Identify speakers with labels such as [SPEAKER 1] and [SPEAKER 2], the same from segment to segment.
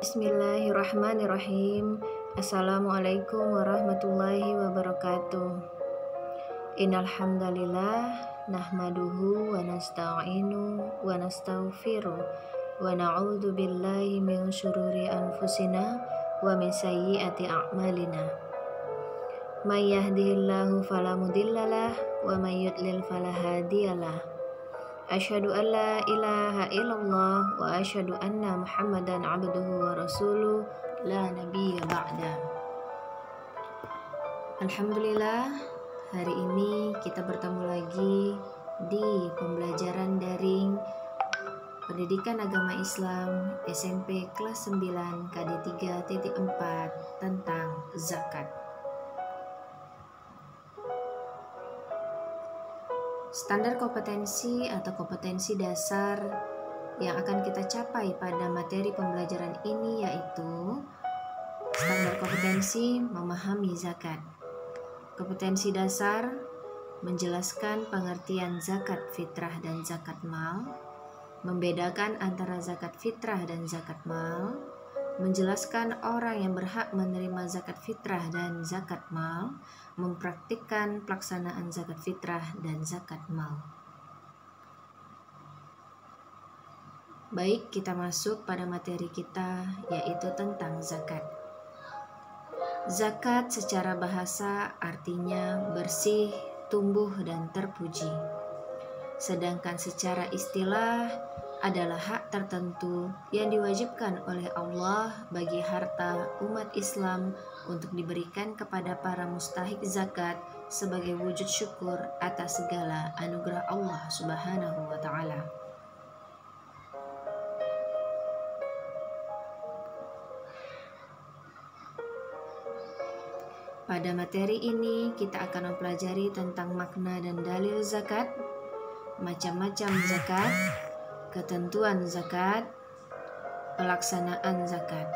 [SPEAKER 1] Bismillahirrahmanirrahim. Assalamualaikum warahmatullahi wabarakatuh. Innal hamdalillah nahmaduhu wa nasta'inu wa nastaghfiruh wa na'udzu billahi min syururi anfusina wa min sayyiati a'malina. May yahdihillahu fala mudhillalah wa may yudlil fala hadiyalah. Asyhadu an la ilaha illallah wa asyhadu anna Muhammadan abduhu wa rasuluh la nabiyya ba'da. Alhamdulillah, hari ini kita bertemu lagi di pembelajaran daring Pendidikan Agama Islam SMP kelas 9 KD 3.4 tentang zakat. Standar kompetensi atau kompetensi dasar yang akan kita capai pada materi pembelajaran ini yaitu standar kompetensi memahami zakat. Kompetensi dasar menjelaskan pengertian zakat fitrah dan zakat mal, membedakan antara zakat fitrah dan zakat mal, menjelaskan orang yang berhak menerima zakat fitrah dan zakat mal, mempraktikkan pelaksanaan zakat fitrah dan zakat mal. Baik, kita masuk pada materi kita yaitu tentang zakat. Zakat secara bahasa artinya bersih, tumbuh dan terpuji. Sedangkan secara istilah adalah hak tertentu yang diwajibkan oleh Allah bagi harta umat Islam untuk diberikan kepada para mustahik zakat sebagai wujud syukur atas segala anugerah Allah Subhanahu wa taala. Pada materi ini kita akan mempelajari tentang makna dan dalil zakat, macam-macam zakat, ketentuan zakat, pelaksanaan zakat.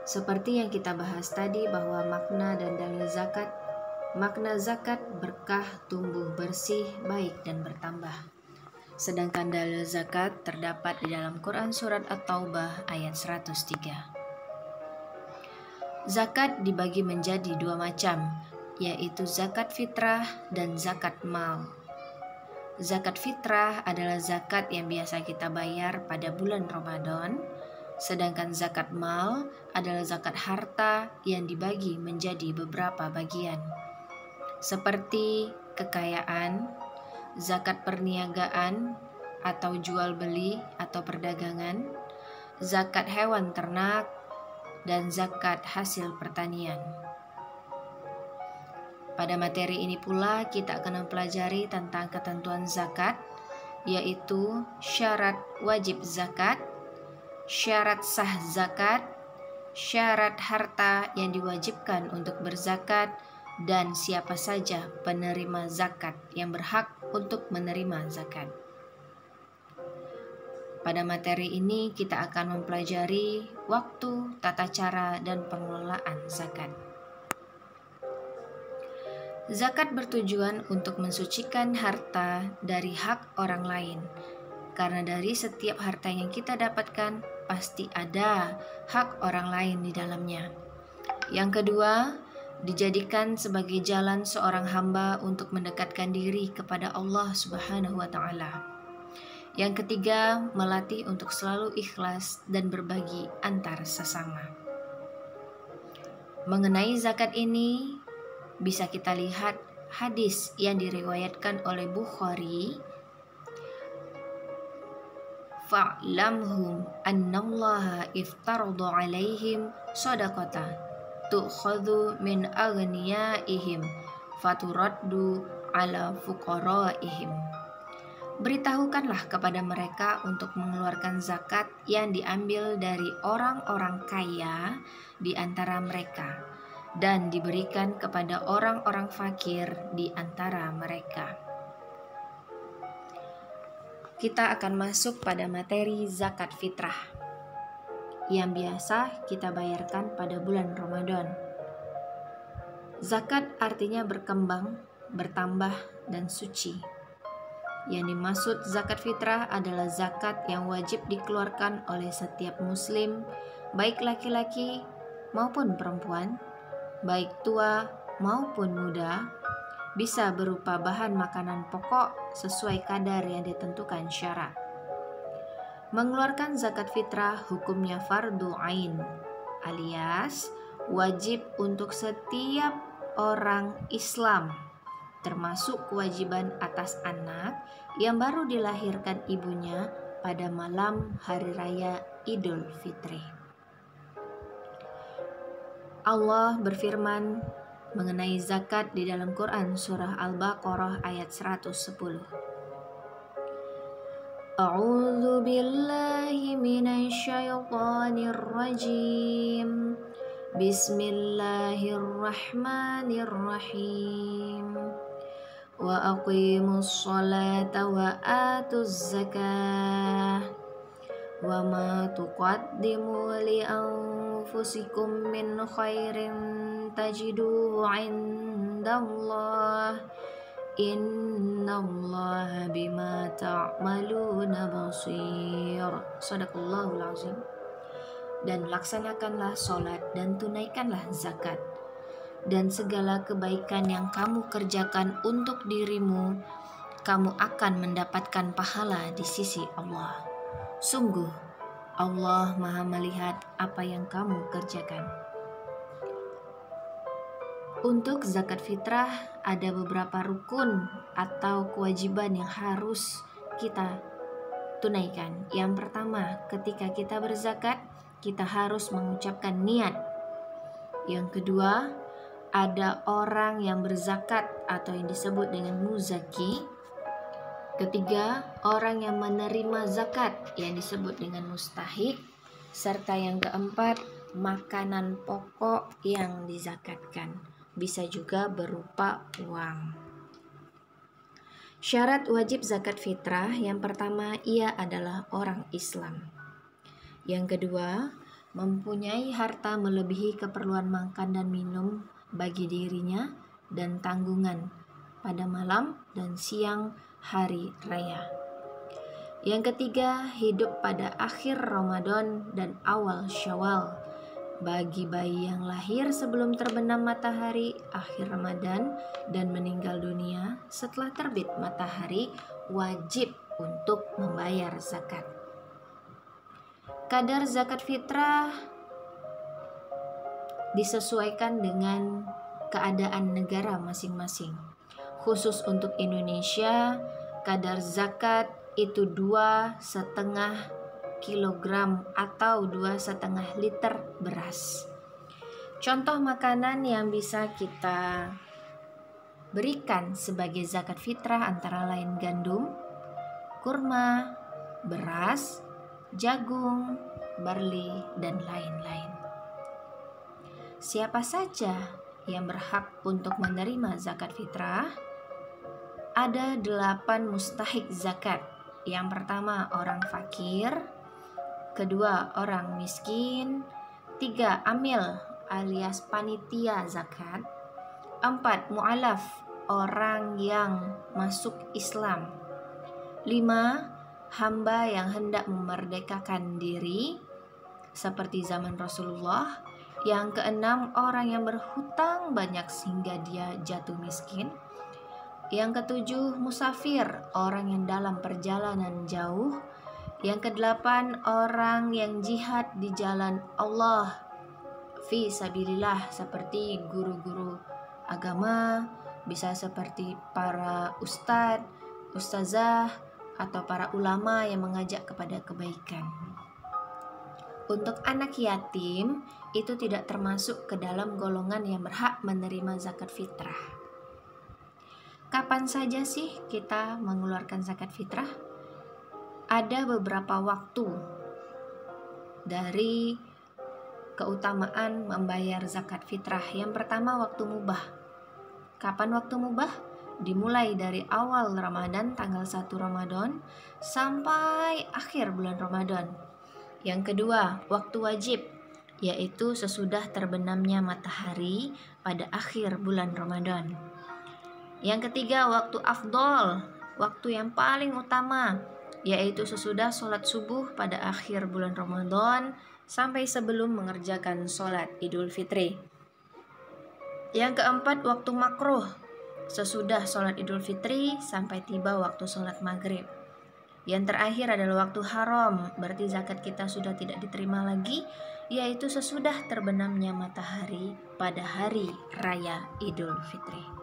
[SPEAKER 1] Seperti yang kita bahas tadi bahwa makna dan dalil zakat, makna zakat berkah, tumbuh, bersih, baik dan bertambah. Sedangkan dalil zakat terdapat di dalam Quran surat At-Taubah ayat 103. Zakat dibagi menjadi dua macam, yaitu zakat fitrah dan zakat mal. Zakat fitrah adalah zakat yang biasa kita bayar pada bulan Ramadan, sedangkan zakat mal adalah zakat harta yang dibagi menjadi beberapa bagian, seperti kekayaan, zakat perniagaan atau jual beli atau perdagangan, zakat hewan ternak, dan zakat hasil pertanian. Pada materi ini pula kita akan mempelajari tentang ketentuan zakat, yaitu syarat wajib zakat, syarat sah zakat, syarat harta yang diwajibkan untuk berzakat, dan siapa saja penerima zakat yang berhak untuk menerima zakat. Pada materi ini kita akan mempelajari waktu, tata cara, dan pengelolaan zakat. Zakat bertujuan untuk mensucikan harta dari hak orang lain, karena dari setiap harta yang kita dapatkan pasti ada hak orang lain di dalamnya. Yang kedua, dijadikan sebagai jalan seorang hamba untuk mendekatkan diri kepada Allah Subhanahu wa taala. Yang ketiga, melatih untuk selalu ikhlas dan berbagi antar sesama. Mengenai zakat ini, bisa kita lihat hadis yang diriwayatkan oleh Bukhari. Fa'lamhum annallaha iftarada alaihim shadaqata tu'khadhu min aghniyaihim faturaddu ala fuqaraihim. Beritahukanlah kepada mereka untuk mengeluarkan zakat yang diambil dari orang-orang kaya di antara mereka dan diberikan kepada orang-orang fakir di antara mereka. Kita akan masuk pada materi zakat fitrah yang biasa kita bayarkan pada bulan Ramadan. Zakat artinya berkembang, bertambah, dan suci. Yang dimaksud zakat fitrah adalah zakat yang wajib dikeluarkan oleh setiap muslim, baik laki-laki maupun perempuan, baik tua maupun muda, bisa berupa bahan makanan pokok sesuai kadar yang ditentukan syara. Mengeluarkan zakat fitrah hukumnya fardu ain, alias wajib untuk setiap orang Islam, termasuk kewajiban atas anak yang baru dilahirkan ibunya pada malam hari raya Idul Fitri. Allah berfirman mengenai zakat di dalam Quran surah Al-Baqarah ayat 110. A'udzu billahi minasy syaithanir rajim. Bismillahirrahmanirrahim. Wa aqimus sholata wa atuz zakah. Wa ma tuqaddimu li anfusikum min khairin tajiduhu 'indallah. Innallaha bima ta'maluna basir. Shadaqallahul azim. Dan laksanakanlah sholat dan tunaikanlah zakat, dan segala kebaikan yang kamu kerjakan untuk dirimu, kamu akan mendapatkan pahala di sisi Allah. Sungguh Allah Maha melihat apa yang kamu kerjakan. Untuk zakat fitrah ada beberapa rukun atau kewajiban yang harus kita tunaikan. Yang pertama, ketika kita berzakat, kita harus mengucapkan niat. Yang kedua, ada orang yang berzakat atau yang disebut dengan muzaki. Ketiga, orang yang menerima zakat yang disebut dengan mustahik. Serta yang keempat, makanan pokok yang dizakatkan. Bisa juga berupa uang. Syarat wajib zakat fitrah yang pertama, ia adalah orang Islam. Yang kedua, mempunyai harta melebihi keperluan makan dan minum bagi dirinya dan tanggungan pada malam dan siang hari raya. Yang ketiga, hidup pada akhir Ramadan dan awal Syawal. Bagi bayi yang lahir sebelum terbenam matahari akhir Ramadan dan meninggal dunia setelah terbit matahari, wajib untuk membayar zakat. Kadar zakat fitrah disesuaikan dengan keadaan negara masing-masing. Khusus untuk Indonesia, kadar zakat itu 2,5 kilogram atau 2,5 liter beras. Contoh makanan yang bisa kita berikan sebagai zakat fitrah antara lain gandum, kurma, beras, jagung, barley, dan lain-lain. Siapa saja yang berhak untuk menerima zakat fitrah? Ada 8 mustahik zakat. Yang pertama, orang fakir. Kedua, orang miskin. 3, amil alias panitia zakat. 4, mu'alaf, orang yang masuk Islam. 5, hamba yang hendak memerdekakan diri seperti zaman Rasulullah. Yang keenam, orang yang berhutang banyak sehingga dia jatuh miskin. Yang ketujuh, musafir, orang yang dalam perjalanan jauh. Yang kedelapan, orang yang jihad di jalan Allah fi sabilillah, seperti guru-guru agama, bisa seperti para ustadz, ustazah, atau para ulama yang mengajak kepada kebaikan. Untuk anak yatim, itu tidak termasuk ke dalam golongan yang berhak menerima zakat fitrah. Kapan saja sih kita mengeluarkan zakat fitrah? Ada beberapa waktu dari keutamaan membayar zakat fitrah. Yang pertama, waktu mubah. Kapan waktu mubah? Dimulai dari awal Ramadan, tanggal 1 Ramadan, sampai akhir bulan Ramadan. Yang kedua, waktu wajib, yaitu sesudah terbenamnya matahari pada akhir bulan Ramadan. Yang ketiga, waktu afdol. waktu yang paling utama, yaitu sesudah sholat subuh pada akhir bulan Ramadan sampai sebelum mengerjakan sholat Idul Fitri. Yang keempat, waktu makruh, sesudah sholat Idul Fitri sampai tiba waktu sholat maghrib. Yang terakhir adalah waktu haram, berarti zakat kita sudah tidak diterima lagi, yaitu sesudah terbenamnya matahari pada hari raya Idul Fitri.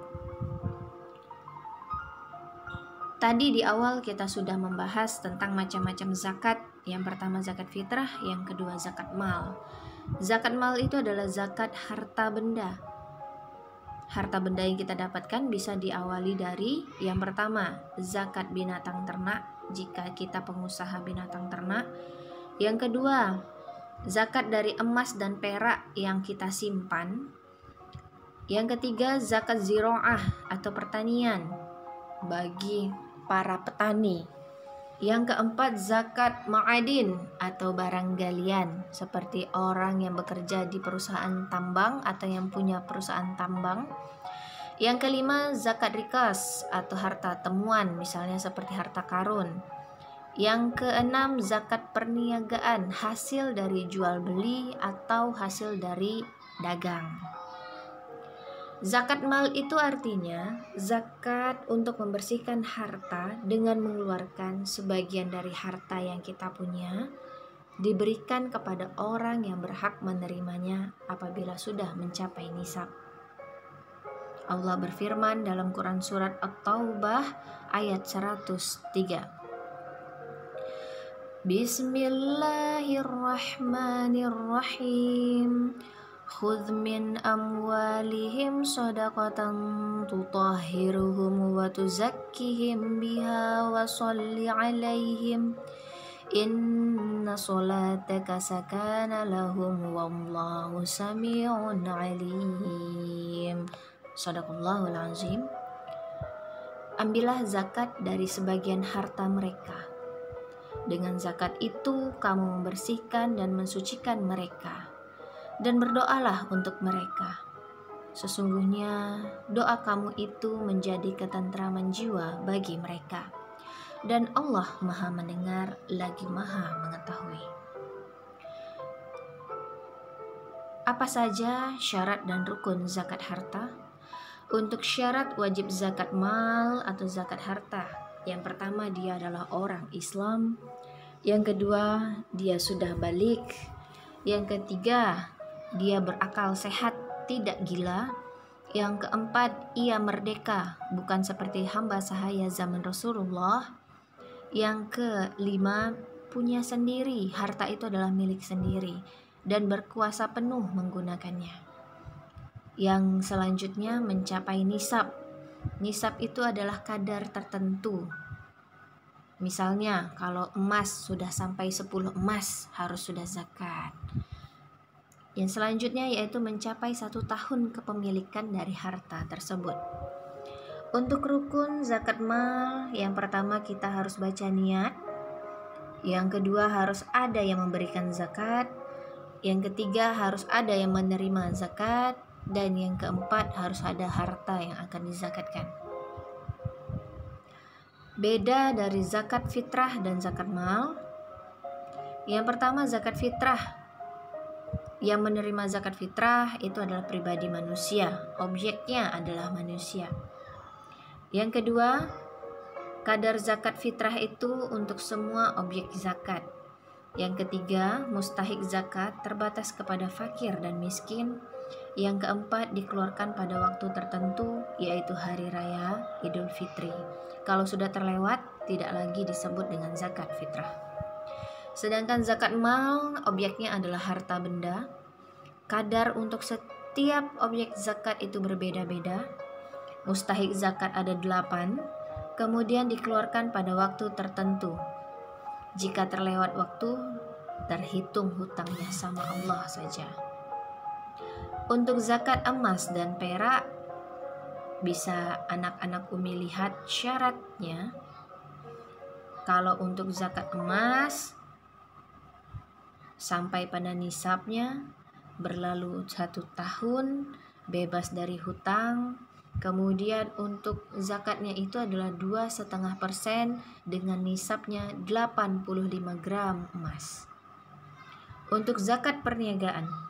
[SPEAKER 1] Tadi di awal kita sudah membahas tentang macam-macam zakat. Yang pertama zakat fitrah, yang kedua zakat mal. Zakat mal itu adalah zakat harta benda. Harta benda yang kita dapatkan bisa diawali dari yang pertama, zakat binatang ternak jika kita pengusaha binatang ternak. Yang kedua, zakat dari emas dan perak yang kita simpan. Yang ketiga, zakat ziro'ah atau pertanian bagi para petani. Yang keempat, zakat ma'adin atau barang galian seperti orang yang bekerja di perusahaan tambang atau yang punya perusahaan tambang. Yang kelima, zakat rikas atau harta temuan, misalnya seperti harta karun. Yang keenam, zakat perniagaan, hasil dari jual beli atau hasil dari dagang. Zakat mal itu artinya zakat untuk membersihkan harta dengan mengeluarkan sebagian dari harta yang kita punya, diberikan kepada orang yang berhak menerimanya apabila sudah mencapai nisab. Allah berfirman dalam Quran surat At-Taubah ayat 103. Bismillahirrahmanirrahim. Khudh min amwalihim shadaqatan tutahhiruhum wa tuzakkihim biha wa sholli alaihim. Inna sholataka sakana lahum wallahu sami'un alim. Shadaqallahul azim. Ambillah zakat dari sebagian harta mereka. Dengan zakat itu kamu membersihkan dan mensucikan mereka, dan berdoalah untuk mereka. Sesungguhnya doa kamu itu menjadi ketentraman jiwa bagi mereka, dan Allah Maha mendengar lagi Maha mengetahui. Apa saja syarat dan rukun zakat harta? Untuk syarat wajib zakat mal atau zakat harta, yang pertama dia adalah orang Islam. Yang kedua, dia sudah balik. Yang ketiga, dia berakal sehat, tidak gila. Yang keempat, ia merdeka, bukan seperti hamba sahaya zaman Rasulullah. Yang kelima, punya sendiri, harta itu adalah milik sendiri, dan berkuasa penuh menggunakannya. Yang selanjutnya mencapai nisab. Nisab itu adalah kadar tertentu. Misalnya kalau emas sudah sampai 10 emas harus sudah zakat. Yang selanjutnya yaitu mencapai 1 tahun kepemilikan dari harta tersebut. Untuk rukun zakat mal, yang pertama kita harus baca niat. Yang kedua harus ada yang memberikan zakat. Yang ketiga harus ada yang menerima zakat. Dan yang keempat harus ada harta yang akan dizakatkan. Beda dari zakat fitrah dan zakat mal. Yang pertama zakat fitrah. Yang menerima zakat fitrah itu adalah pribadi manusia, objeknya adalah manusia. Yang kedua, kadar zakat fitrah itu untuk semua objek zakat. Yang ketiga, mustahik zakat terbatas kepada fakir dan miskin. Yang keempat, dikeluarkan pada waktu tertentu, yaitu hari raya Idul Fitri. Kalau sudah terlewat, tidak lagi disebut dengan zakat fitrah. Sedangkan zakat mal, objeknya adalah harta benda. Kadar untuk setiap objek zakat itu berbeda-beda. Mustahik zakat ada 8, kemudian dikeluarkan pada waktu tertentu. Jika terlewat waktu, terhitung hutangnya sama Allah saja. Untuk zakat emas dan perak, bisa anak-anak Umi lihat syaratnya. Kalau untuk zakat emas, sampai pada nisabnya, berlalu 1 tahun, bebas dari hutang, Kemudian untuk zakatnya itu adalah 2,5% dengan nisabnya 85 gram emas. Untuk zakat perniagaan,